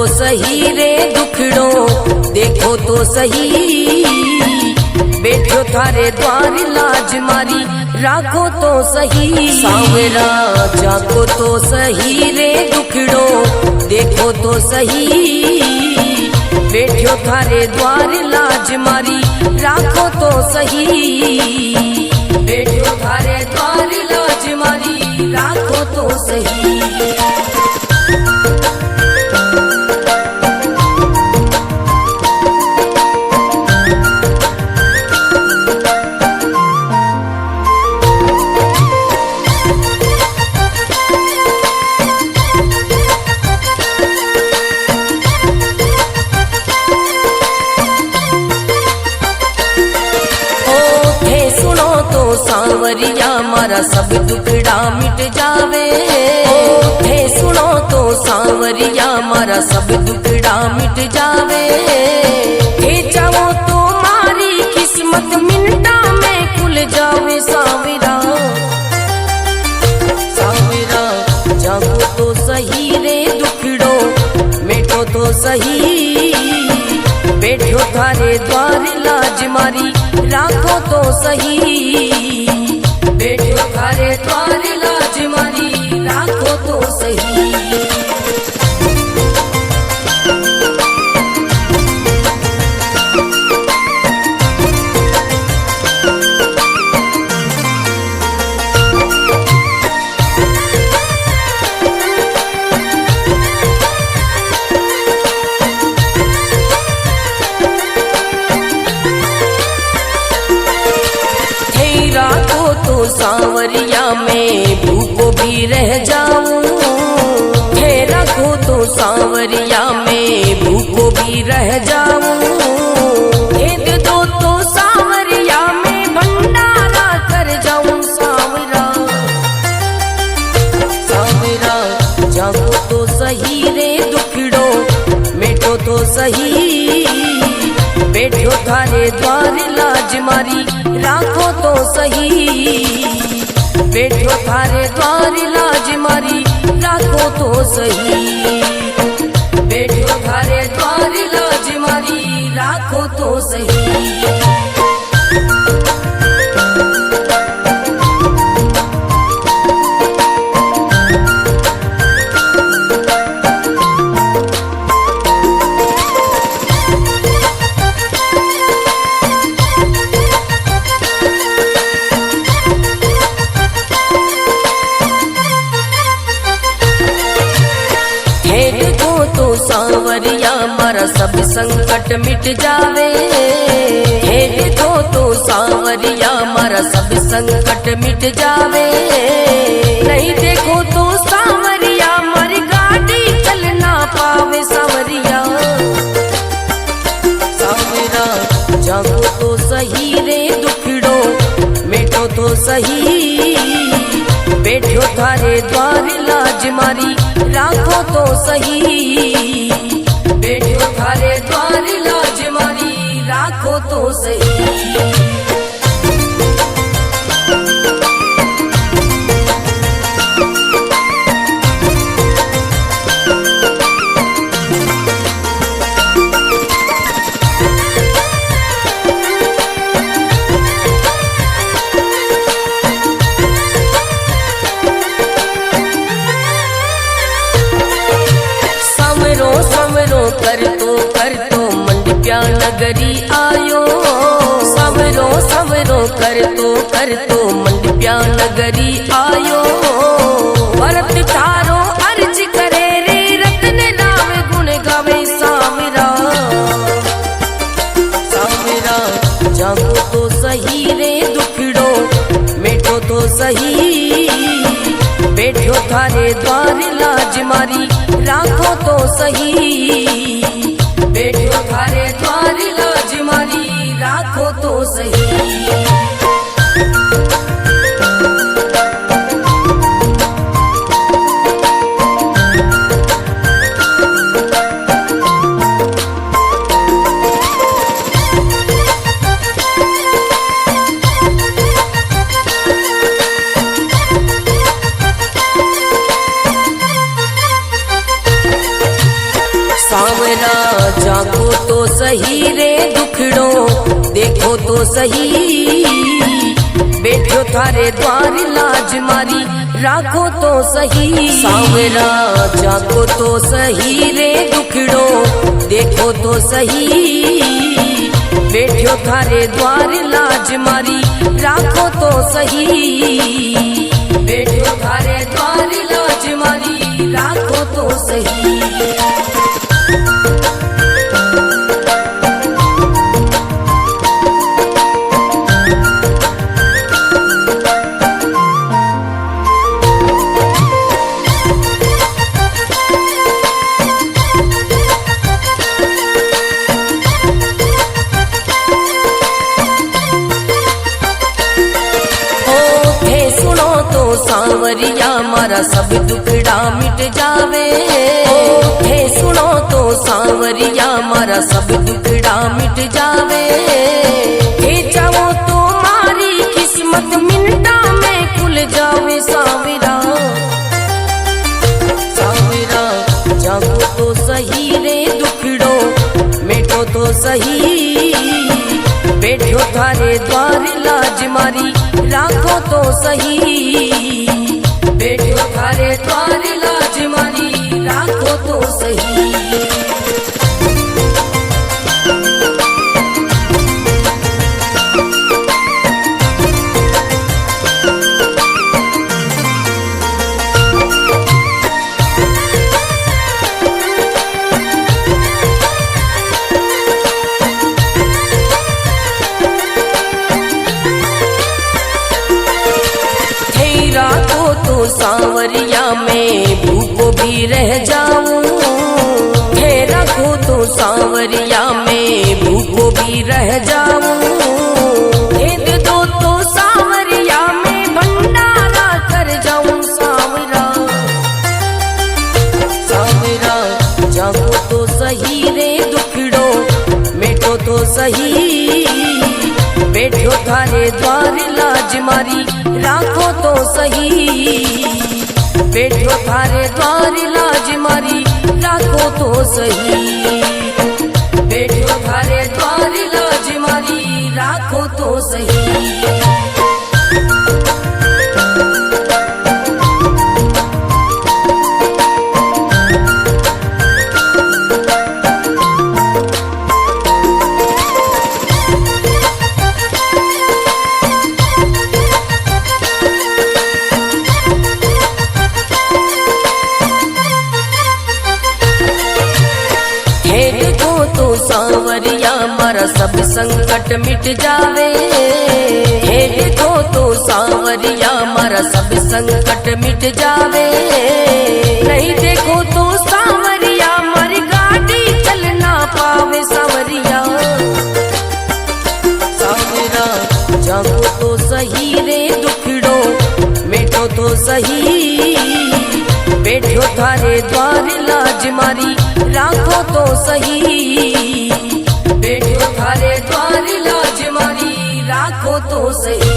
तो सही रे दुखड़ो देखो तो सही, बैठो थारे द्वार लाज मारी राखो तो सही। सांवरा जागो तो सही रे दुखड़ो देखो तो सही, बैठो थारे द्वार लाज मारी राखो तो सही, बैठो थारे द्वार लाज मारी राखो तो सही। सांवरिया मारा सब दुखड़ा मिट जावे, थे सुनो तो सांवरिया मारा सब दुखड़ा मिट जावे, थे चाहो तो मारी किस्मत मिनटा में खुल जावे। सांवरा सांवरा जागो तो सही रे दुखड़ो मिटो तो सही, बैठो थारे द्वार लाज मारी राखो तो सही, बैठो थारे द्वार लाज मारी राखो तो सही। सांवरिया में भूखो भी रह जाऊं, थे रखो तो सांवरिया में भूखो भी रह जाऊं, भेद दो तो सांवरिया में भंडारा कर जाऊं। सांवरा सांवरा जागो तो सही रे दुखड़ो मिटो तो सही, बैठो थारे द्वार लाज मारी राखो तो सही, बैठो थारे द्वार लाज मारी राखो तो सही, बैठो थारे द्वार लाज मारी राखो तो सही। सांवरिया मारा सब संकट मिट जावे, हे देखो तो सांवरिया मारा सब संकट मिट जावे, नहीं देखो तो सांवरिया मारी गाड़ी चल ना पावे। सांवरिया सांवरा जागो तो सही रे दुखड़ो मिटो तो सही, बैठो थारे द्वार लाज मारी राखो तो सही, बैठो थारे द्वार लाज मारी राखो तो सही। कर तो मंडप्या नगरी आयो, सवरो सवरो कर तो मंडप्या नगरी आयो, भरत थारो अर्ज करे रे रतन नाम गुण गावे। सांवरा सांवरा जागो तो सही रे दुखड़ो मिटो तो सही, बैठो थारे द्वार लाज मारी राखो तो सही, बैठो थारे द्वार लाज मारी राखो तो सही। सही, बैठो थारे द्वार लाज मारी राखो तो सही। सांवरा जागो तो सही रे दुखड़ो देखो तो सही, बैठो थारे द्वार लाज मारी राखो तो सही, बैठो थारे द्वार लाज मारी राखो तो सही। सांवरिया मारा सब दुखड़ा मिट जावे, हे सुनो तो सांवरिया मारा सब दुखड़ा मिट जावे, हे चाहो तो मारी किस्मत मिनटा में खुल जावे। सांवरा सांवरा जागो तो सही रे दुखड़ो मिटो तो सही, बैठो थारे द्वार लाज मारी राखो तो सही, बैठो थारे द्वार लाज मारी राखो तो सही। सांवरिया में भूखो भी रह जाऊं, हे रखो तो सांवरिया में भूखो भी रह जाऊं, हे दे दो तो सांवरिया में भंडारा कर जाऊं। सांवरा सांवरा जागो तो सही रे दुखड़ो मिटो तो सही, बैठो थारे द्वार लाज मारी राखो तो सही, बैठो थारे द्वार लाज मारी राखो तो सही, बैठो थारे द्वार लाज मारी राखो तो सही। सांवरिया मारा सब संकट मिट जावे, हे देखो तो सांवरिया मारा सब संकट मिट जावे, नहीं देखो तो सांवरिया मारी गाड़ी चल ना पावे। सांवरिया सांवरा जागो तो सही रे दुखड़ो मिटो तो सही, बैठो थारे द्वार लाज मारी राखो तो सही, बैठो थारे द्वार लाज मारी राखो तो सही।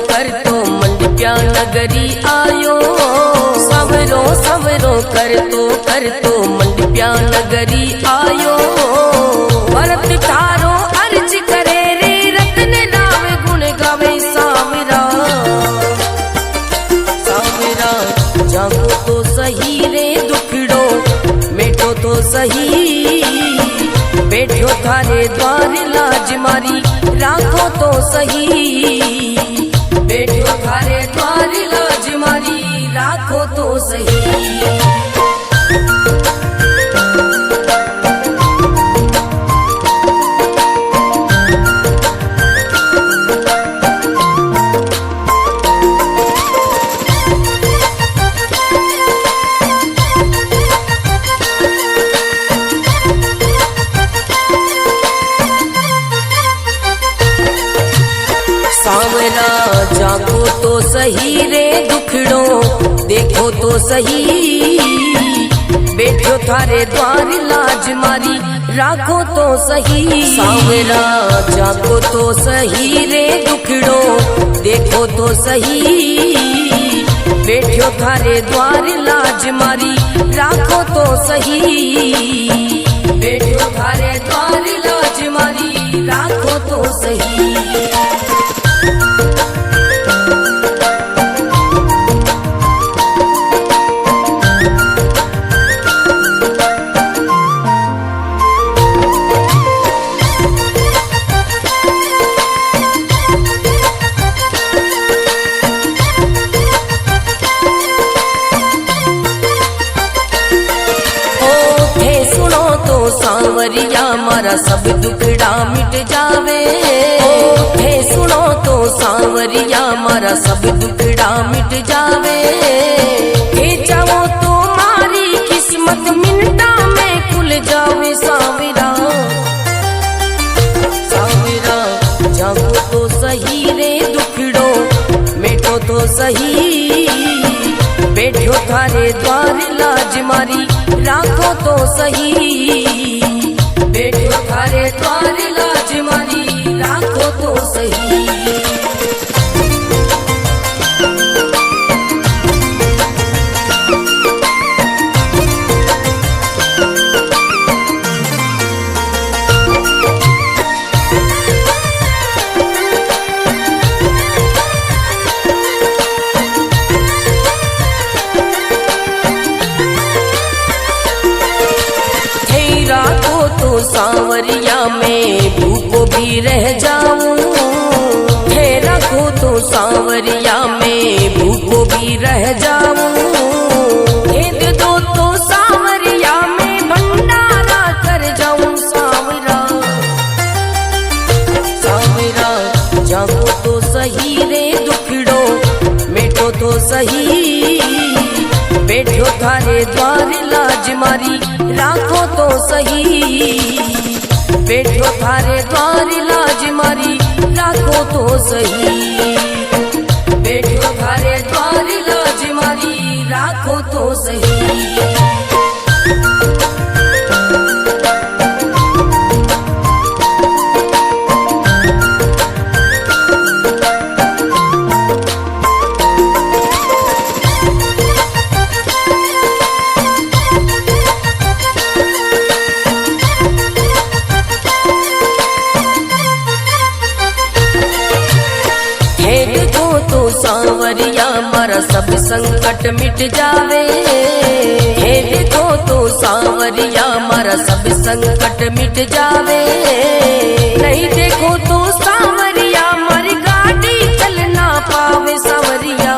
कर तो मंडप्या नगरी आयो, सवरो सवरो कर तो मंडप्या नगरी आयो, भरत तारो अर्ज करे रे रतन राव गुण गावे। सांवरा सांवरा जागो तो सही रे दुखड़ो मिटो तो सही, बैठो थारे द्वार लाज मारी राखो तो सही, बैठो थारे द्वार लाज मारी राखो तो सही। सांवरा जागो तो सही रे देखो तो सही, बैठो थारे द्वार लाज मारी राखो तो सही। सांवरा जागो तो सही रे दुखड़ो देखो तो सही, बैठो थारे द्वार लाज मारी राखो तो सही, बैठो थारे द्वार लाज मारी राखो तो सही। सांवरिया मारा सब दुखड़ा मिट जावे, थे सुनो तो सांवरिया मारा सब दुखड़ा मिट जावे। हे जाओ तो मारी किस्मत मिनटा में खुल जावे। सांवरा सांवरा जागो तो सही रे दुखड़ो मिटो तो सही, बैठो थारे द्वार लाज मारी राखो तो सही, बैठो थारे द्वार लाज मारी राखो तो सही। सांवरिया में भूखो भी रह जाऊं, थे रखो तो सांवरिया में भूखो भी रह जाऊं। भेद दो तो सांवरिया में भंडारा कर जाऊं। सांवरा सांवरा जागो तो सही रे दुखड़ो मिटो तो सही, बैठो थारे द्वार लाज मारी राखो तो सही, बैठो थारे द्वार लाज मारी राखो तो सही, बैठो थारे द्वार लाज मारी राखो तो सही। सांवरिया मारा सब संकट मिट जावे, हे देखो तो सांवरिया मारा सब संकट मिट जावे। नहीं देखो तो सांवरिया मारी गाड़ी चल ना पावे। सांवरिया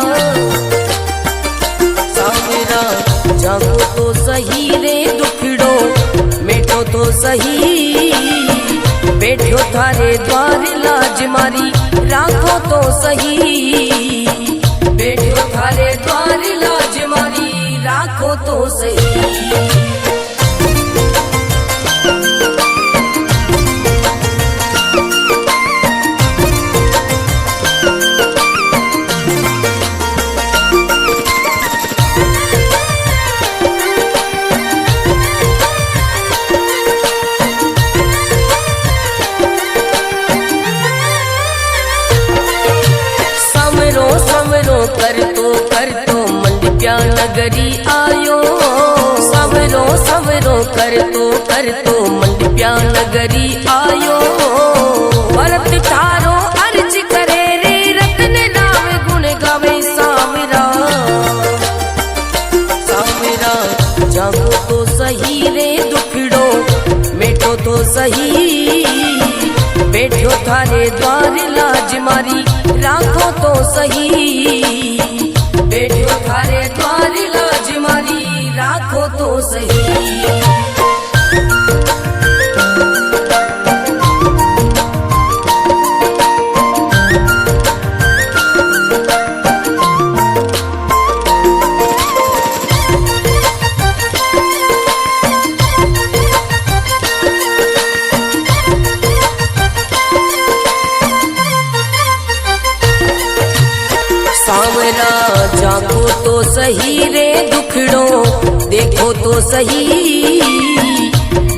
सांवरा जागो तो सही रे दुखड़ो मिटो तो सही, बैठो थारे द्वार लाज मारी राखो तो सही, बैठो थारे द्वार लाज मारी राखो तो सही। कर तो मंडप्या नगरी आयो, सवरो सवरो कर तो मंडप्या नगरी आयो। भरत थारो अर्ज करे रे रतन नाम गुण गावे। सांवरा सांवरा जागो तो सही रे दुखड़ो मिटो तो सही, बैठो थारे द्वार लाज मारी राखो तो सही, बैठो थारे द्वार लाज मारी राखो तो सही। सांवरा जागो तो तो सही रे दुखड़ो, देखो तो सही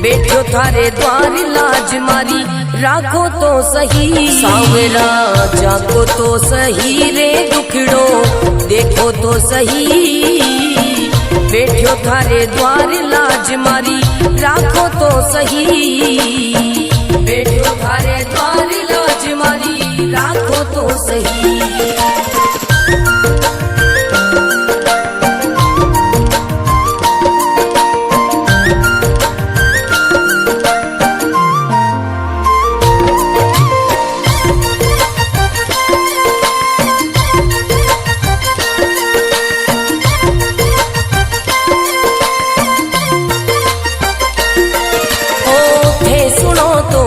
बैठो थारे द्वार लाज मारी, राखो तो सही सांवरा, जागो तो सही रे दुखड़ो, देखो तो सही बैठो थारे द्वार लाज मारी, राखो तो सही बैठो थारे द्वार लाज मारी, राखो तो सही।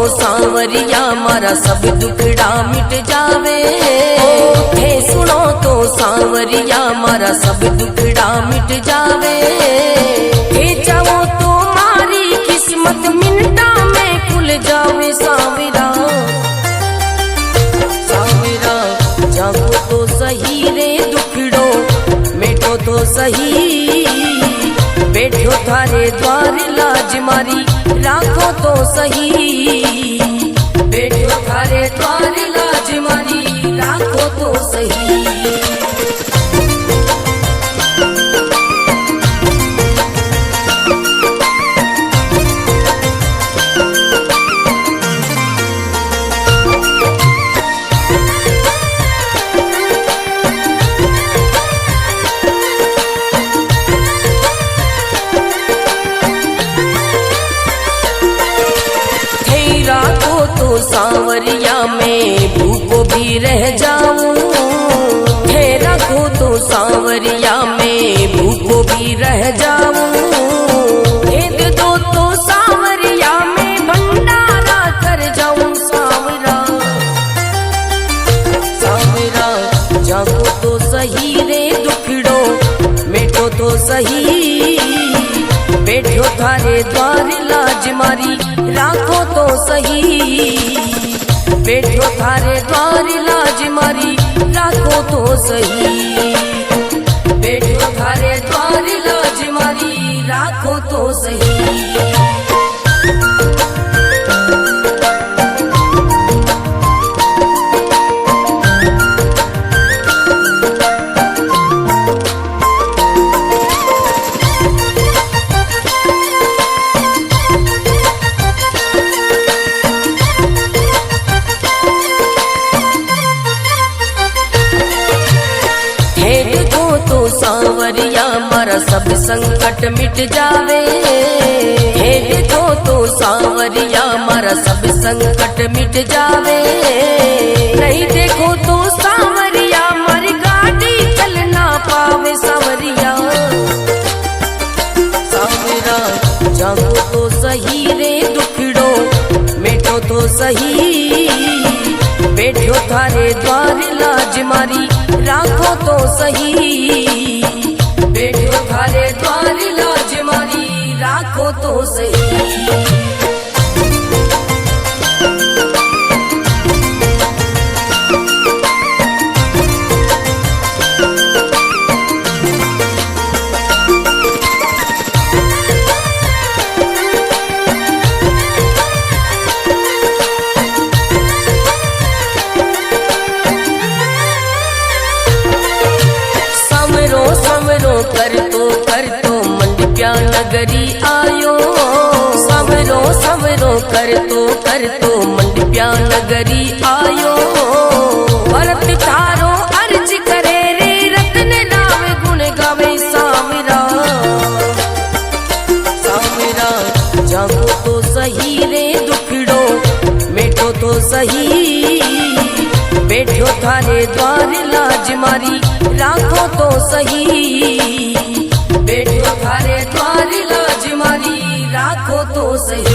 सांवरिया मारा सब दुखड़ा मिट जावे, हे सुनो तो सांवरिया मारा सब दुखड़ा मिट जावे, हे चाहो तो मारी किस्मत मिनटा में खुल जावे सांवरा, सांवरा जागो तो सही रे दुखड़ो, मिटो तो सही बैठो थारे द्वार लाज मारी, राखो तो सही बैठो थारे द्वार लाज मारी, राखो तो सही। सांवरिया में भूखो भी रह जाऊं, ठहरा को तो सांवरिया में भूखो भी रह जाऊं, भेद दो तो सांवरिया में भंडारा कर जाऊं सांवरा, सांवरा जागो तो सही रे दुखड़ो, मिटो तो सही बैठो थारे द्वार लाज मारी, राखो तो सही बैठो थारे द्वार लाज मारी, राखो तो सही बैठो थारे द्वार लाज मारी, राखो तो सही। सांवरिया मारा सब संकट मिट जावे, हे देखो तो सांवरिया मारा सब संकट मिट जावे, नहीं देखो तो सांवरिया मारी गाड़ी चल ना पावे सांवरिया, सांवरा जागो तो सही रे दुखड़ो, मिटो तो सही बैठो थारे द्वार लाज मारी, राखो तो सही बैठो थारे द्वार लाज मारी, राखो तो सही। कर तो मंडप्या नगरी आयो, समरो समरो कर तो मंडप्या नगरी आयो, भरत थारो अर्ज करे रे रतन नाम गुण गावे सांवरा, सांवरा जागो तो सही रे दुखड़ो, मिटो तो सही बैठो थारे द्वार लाज मारी, राखो तो सही बैठो थारे द्वार लाज मारी, राखो तो सही।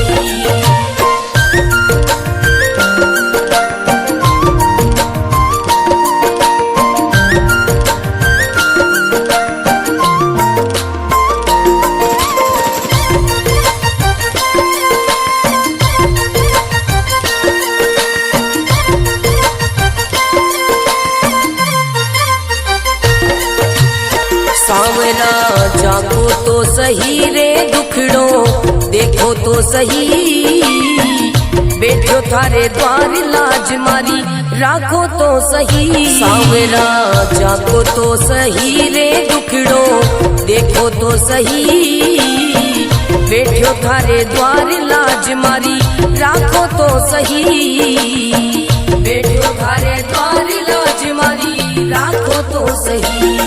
सांवरा जागो तो सही रे दुखड़ो देखो तो सही, बैठो थारे द्वार लाज मारी राखो तो सही। सांवरा जागो तो सही रे दुखड़ो देखो तो सही, बैठो थारे द्वार लाज मारी राखो तो सही, बैठो थारे द्वार लाज मारी राखो तो सही।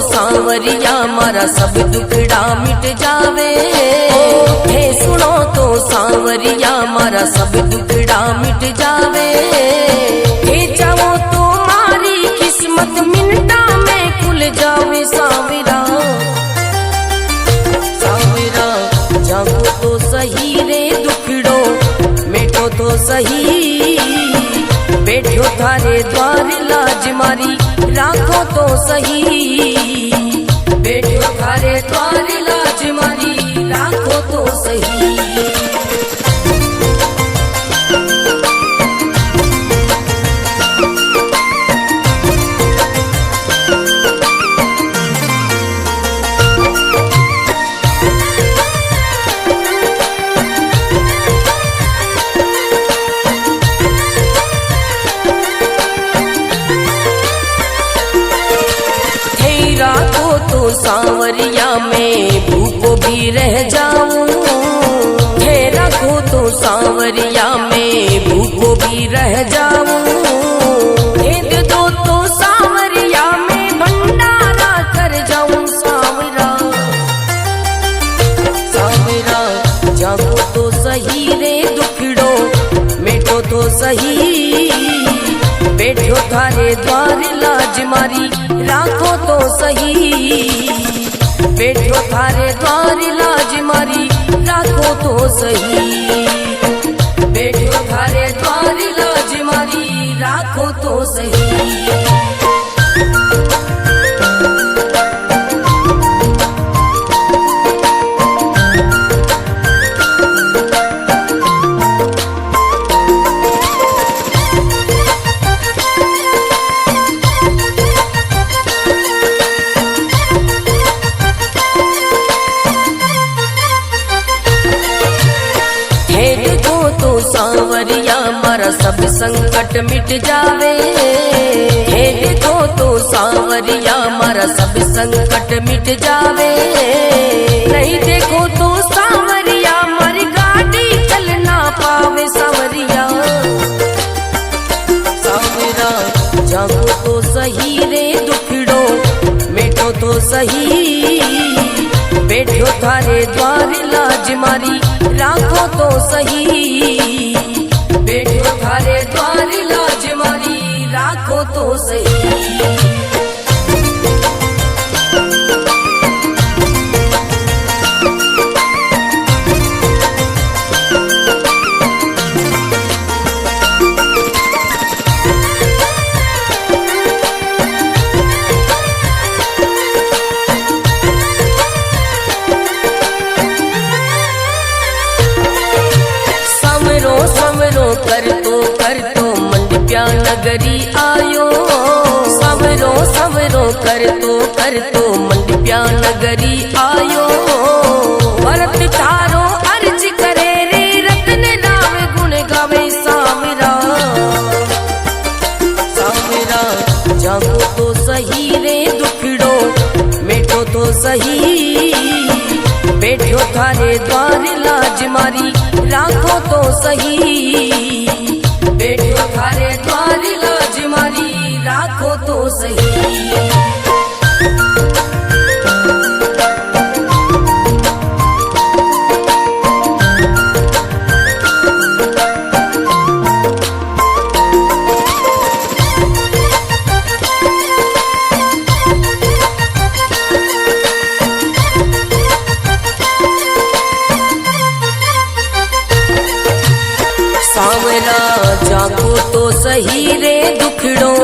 सांवरिया मारा सब दुखड़ा मिट जावे, थे सुनो तो सांवरिया मारा सब दुखड़ा मिट जावे, थे जाओ तो मारी किस्मत मिनटा में खुल जावे। सांवरा सांवरा जागो तो सही रे दुखड़ो मिटो तो सही, बैठो थारे द्वार लाज मारी राखो तो सही, बैठो थारे द्वार लाज मारी राखो तो सही। सांवरिया में भूखो भी रह जाऊं, ठहरा को तो सांवरिया में भूखो भी रह जाऊं, भेद दो तो सांवरिया में भंडारा कर जाऊं। सांवरा सांवरा जागो तो सही रे दुखड़ो मिटो तो सही, बैठो थारे द्वार लाज मारी राखो तो सही, बैठो थारे द्वार लाज मारी राखो तो सही, बैठो थारे द्वार लाज मारी राखो तो सही। सांवरिया मारा सब संकट मिट जावे, हे देखो तो सांवरिया मारा सब संकट मिट जावे, नहीं देखो तो सांवरिया मारी गाड़ी चल ना पावे। सांवरिया सांवरा जागो तो सही रे दुखड़ो मिटो तो सही, बैठो थारे द्वार लाज मारी राखो तो सही, बैठो थारे द्वार लाज मारी राखो तो सही। कर तो मंडप्या नगरी आयो, सवरो सवरो कर तो मंडप्या नगरी आयो, भरत थारो अर्ज करे रे रतन नाम गुण गावे। सांवरा सांवरा जागो तो सही रे दुखड़ो मिटो तो सही, बैठो थारे द्वार लाज मारी राखो तो सही, बैठो थारे द्वार लाज मारी राखो तो सही। जाको तो सही रे दुखड़ो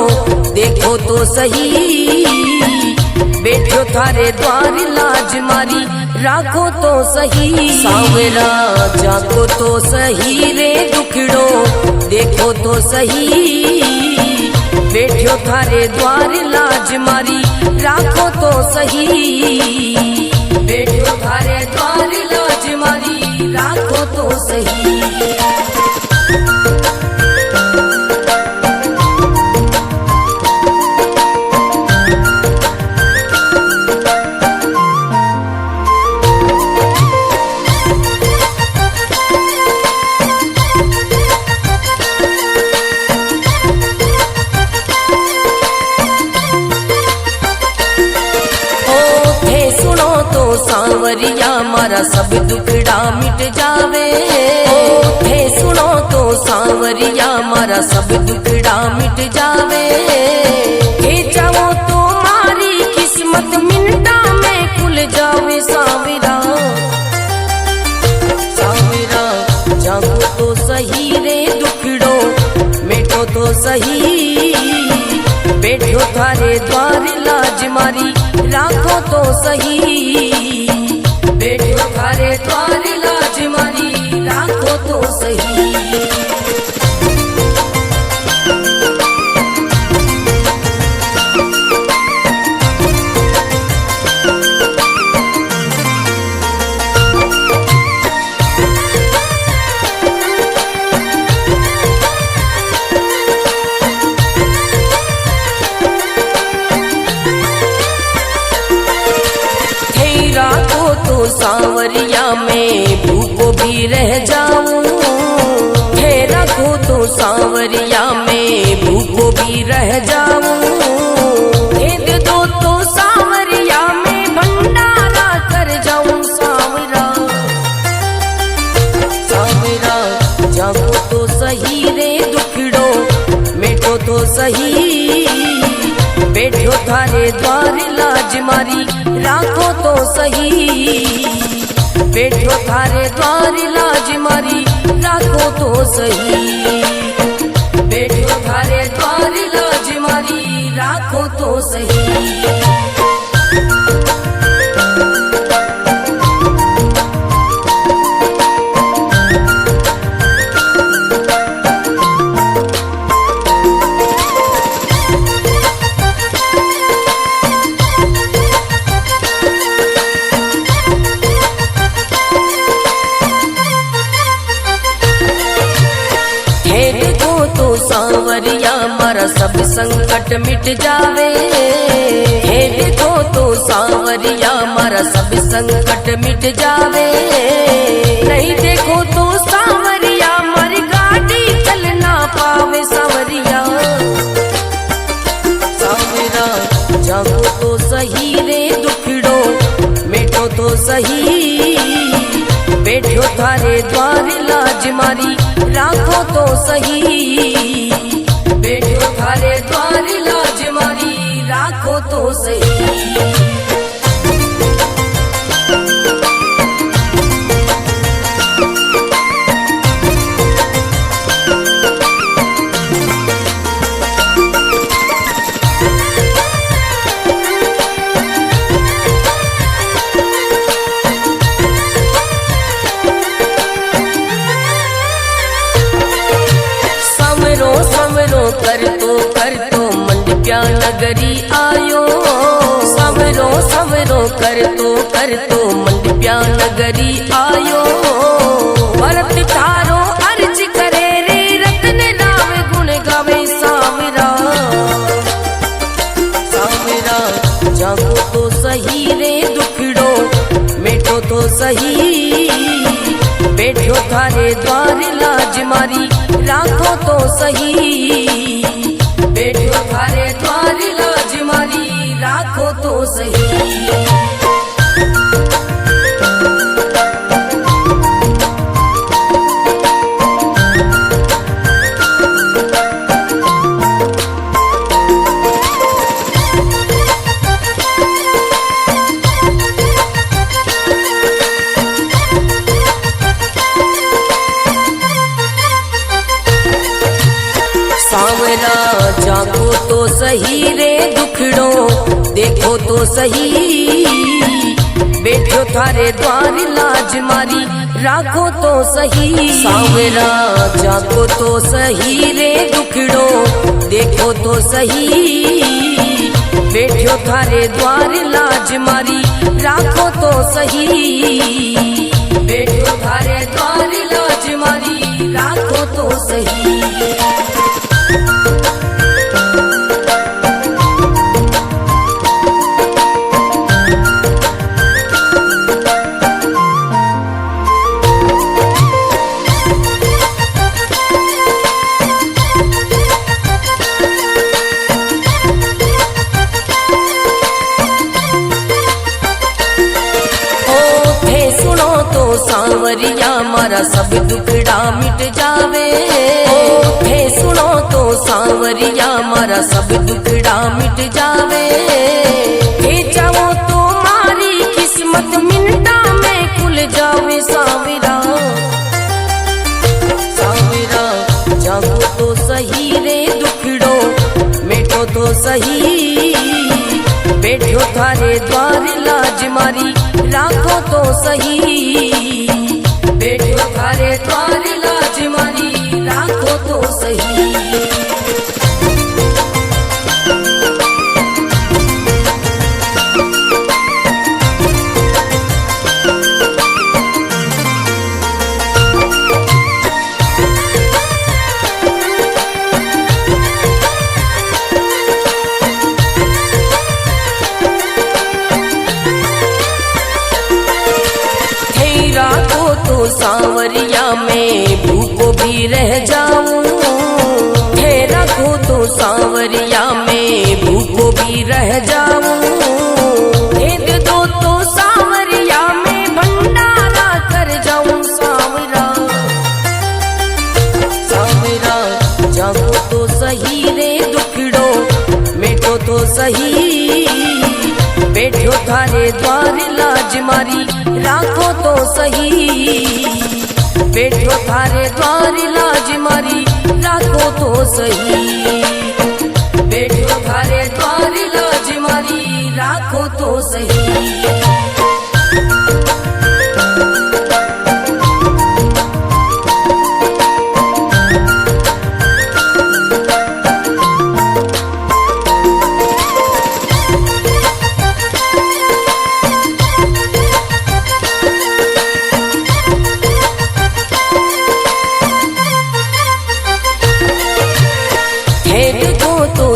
देखो तो सही, बैठो थारे द्वार लाज मारी राखो तो सही। सांवरा जाको तो सही रे दुखड़ो देखो तो सही, बैठो थारे द्वार लाज मारी राखो तो सही, बैठो थारे द्वार लाज मारी राखो तो सही। सांवरिया मारा सब दुखड़ा मिट जावे, थे सुनो तो सांवरिया मारा सब दुखड़ा मिट जावे। हे जाओ तो मारी किस्मत मिनटा में खुल जावे। सांवरा सांवरा जागो तो सही रे दुखड़ो मिटो तो सही, बैठो थारे द्वार लाज मारी राखो तो सही, बैठो थारे द्वार लाज मारी राखो तो सही। सांवरिया में भूखो भी रह जाऊं, थे रखो तो सांवरिया में भूखो भी रह जाऊं। भेद दो तो सांवरिया में भंडारा कर जाऊं। सांवरा सांवरा जागो तो सही रे दुखड़ो मिटो तो सही, बैठो थारे द्वार लाज मारी राखो तो सही, बैठो थारे द्वार लाज मारी राखो तो सही, बैठो थारे द्वार लाज मारी राखो तो सही। सांवरिया मारा सब संकट मिट जावे, हे देखो तो सांवरिया मारा सब संकट मिट जावे। नहीं देखो तो सांवरिया मारी गाड़ी चल ना पावे। सांवरिया सांवरा जागो तो सही रे दुखड़ो मिटो तो सही, बैठो थारे द्वार लाज मारी राखो तो सही, बैठो थारे द्वार लाज मारी राखो तो सही। कर तो मंडप्या नगरी आयो, सवरो सवरो कर तो मंडप्या नगरी आयो। भरत थारो अर्ज करे रे रतन नाम गुण गावे। सांवरा सांवरा जागो तो सही रे दुखड़ो मिटो तो सही, बैठो थारे द्वार लाज मारी राखो तो सही, बैठो थारे द्वार लाज मारी राखो तो सही। सांवरा जागो तो सही रे दुखड़ो देखो तो सही, बैठो थारे द्वार लाज मारी राखो तो सही। सांवरा जागो तो सही रे दुखड़ो देखो तो सही, बैठो थारे द्वार लाज मारी राखो तो सही, बैठो थारे द्वार लाज मारी राखो तो सही। सांवरिया मारा सब दुखड़ा मिट जावे, थे सुनो तो सांवरिया मारा सब दुखड़ा मिट जावे, थे चाहो तो मारी किस्मत मिनटा में खुल जावे। सांवरा सांवरा जागो तो सही रे दुखड़ो मिटो तो सही, बैठो थारे द्वार लाज मारी राखो तो सही, बैठो थारे द्वार लाज मारी राखो तो सही। सांवरिया में भूखो भी रह जाऊं, थे रखो तो सांवरिया में भूखो भी रह जाऊं, भेद दो तो सांवरिया में भंडारा कर जाऊं। सांवरा सांवरा जागो तो सही रे दुखड़ो मिटो तो सही, बैठो थारे द्वार लाज मारी राखो तो सही, बैठो थारे द्वार लाज मारी राखो तो सही, बैठो थारे द्वार लाज मारी राखो तो सही।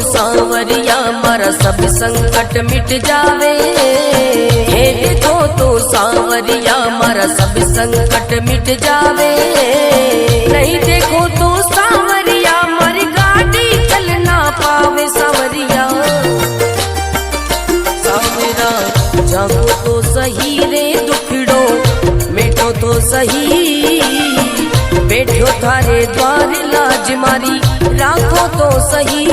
सांवरिया मारा सब संकट मिट जावे, हे देखो तो सांवरिया मारा सब संकट मिट जावे, नहीं देखो तो सांवरिया मारी गाड़ी चल ना पावे। सांवरिया सांवरा जागो तो सही रे दुखड़ो मिटो तो सही, बैठो थारे द्वार लाज मारी राखो तो सही,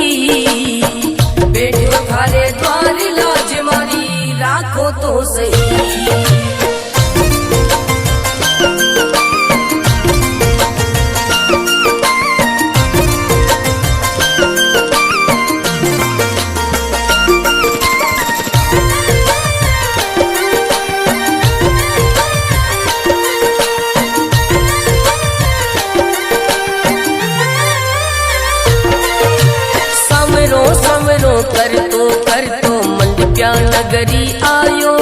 बैठो थारे द्वार लाज मारी राखो तो सही। कर तो मंडप्या नगरी आयो,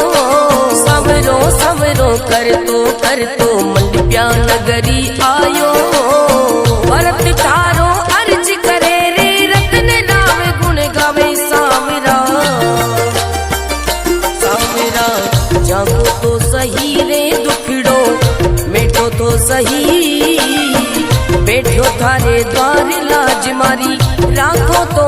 सवरो सवरो कर तो मंडप्या नगरी आयो, भरत तारो अर्ज करे रे रतन नाम गुण गावे। सांवरा सांवरा जागो तो सही रे दुखड़ो मिटो तो सही, बैठो थारे द्वार लाज मारी राखो तो